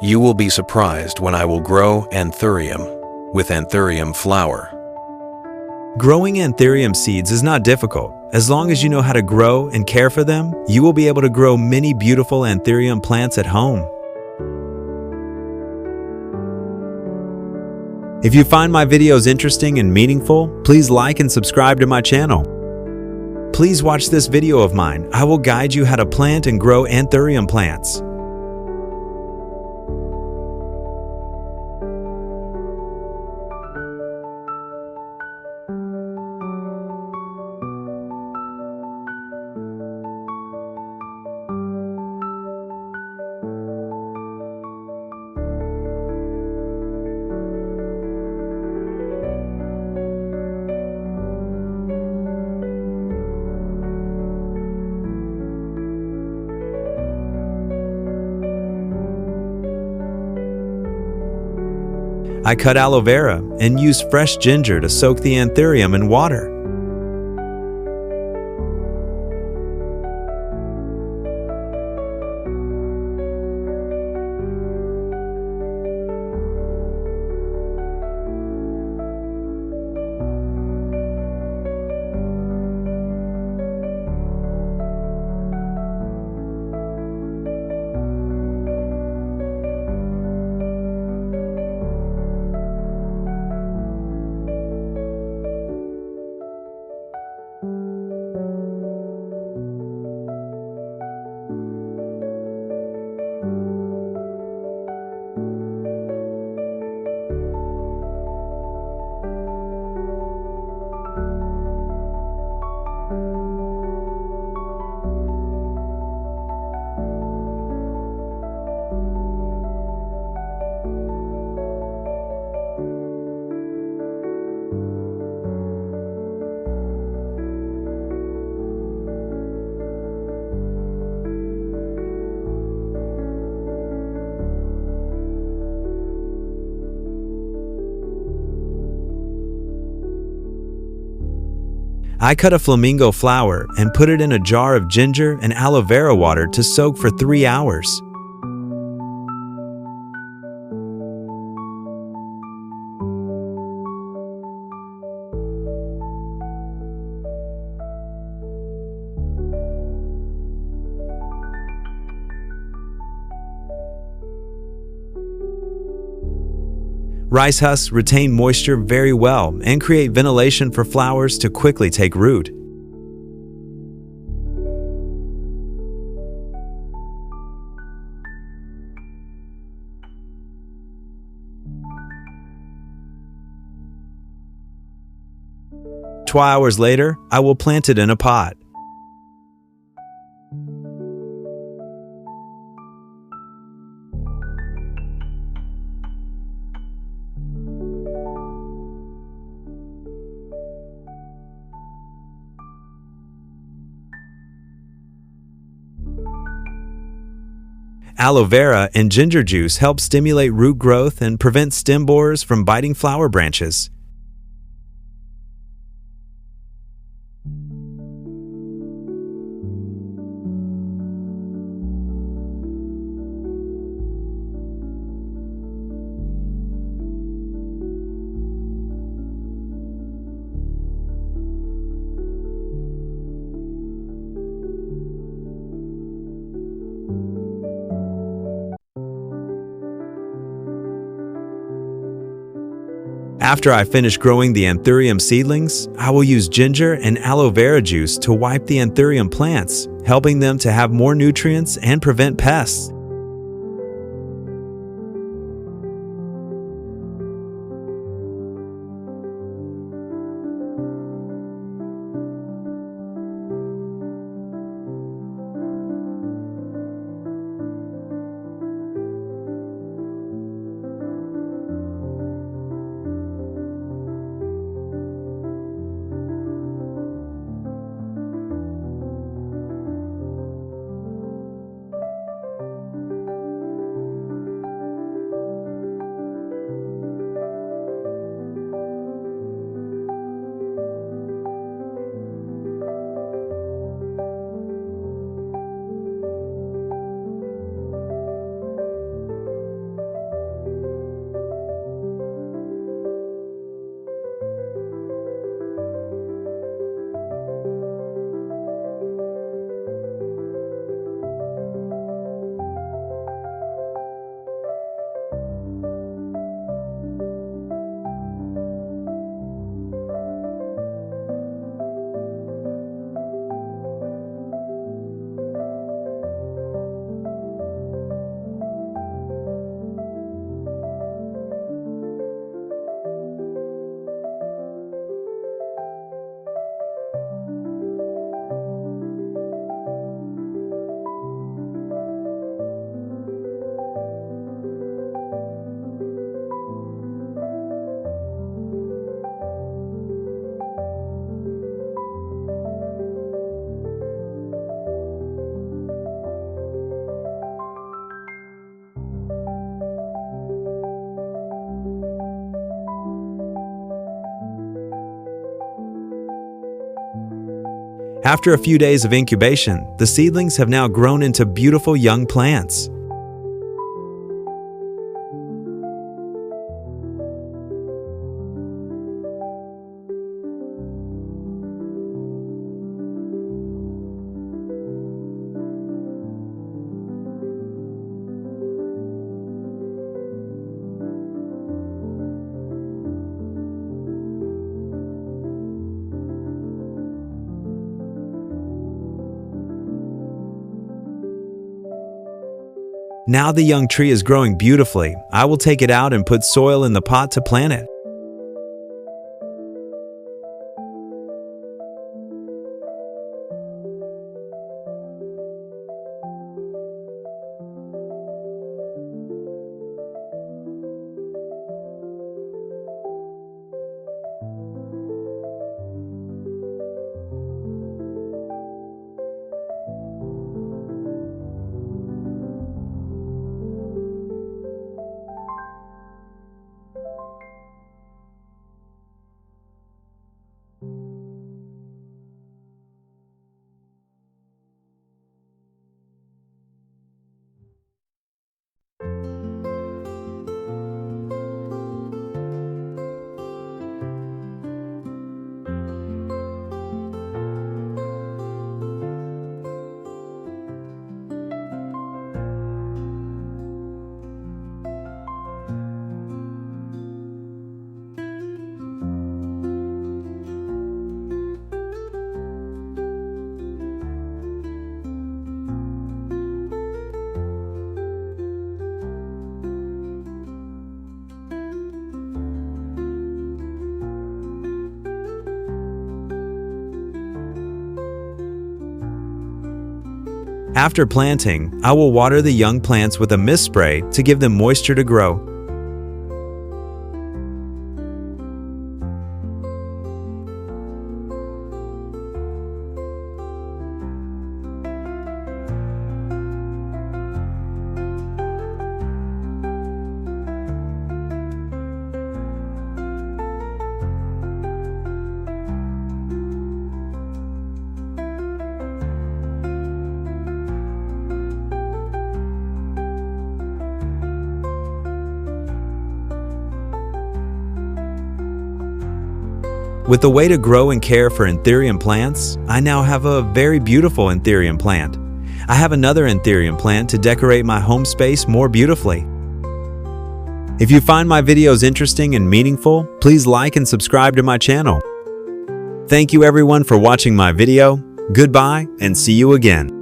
You will be surprised when I will grow Anthurium with Anthurium flower. Growing Anthurium seeds is not difficult. As long as you know how to grow and care for them, you will be able to grow many beautiful Anthurium plants at home. If you find my videos interesting and meaningful, please like and subscribe to my channel. Please watch this video of mine. I will guide you how to plant and grow Anthurium plants. I cut aloe vera and use fresh ginger to soak the Anthurium in water. I cut a flamingo flower and put it in a jar of ginger and aloe vera water to soak for 3 hours. Rice husks retain moisture very well and create ventilation for flowers to quickly take root. Two hours later, I will plant it in a pot. Aloe vera and ginger juice help stimulate root growth and prevent stem borers from biting flower branches. After I finish growing the Anthurium seedlings, I will use ginger and aloe vera juice to wipe the Anthurium plants, helping them to have more nutrients and prevent pests. After a few days of incubation, the seedlings have now grown into beautiful young plants. Now the young tree is growing beautifully. I will take it out and put soil in the pot to plant it. After planting, I will water the young plants with a mist spray to give them moisture to grow. With the way to grow and care for Anthurium plants, I now have a very beautiful Anthurium plant. I have another Anthurium plant to decorate my home space more beautifully. If you find my videos interesting and meaningful, please like and subscribe to my channel. Thank you everyone for watching my video. Goodbye and see you again.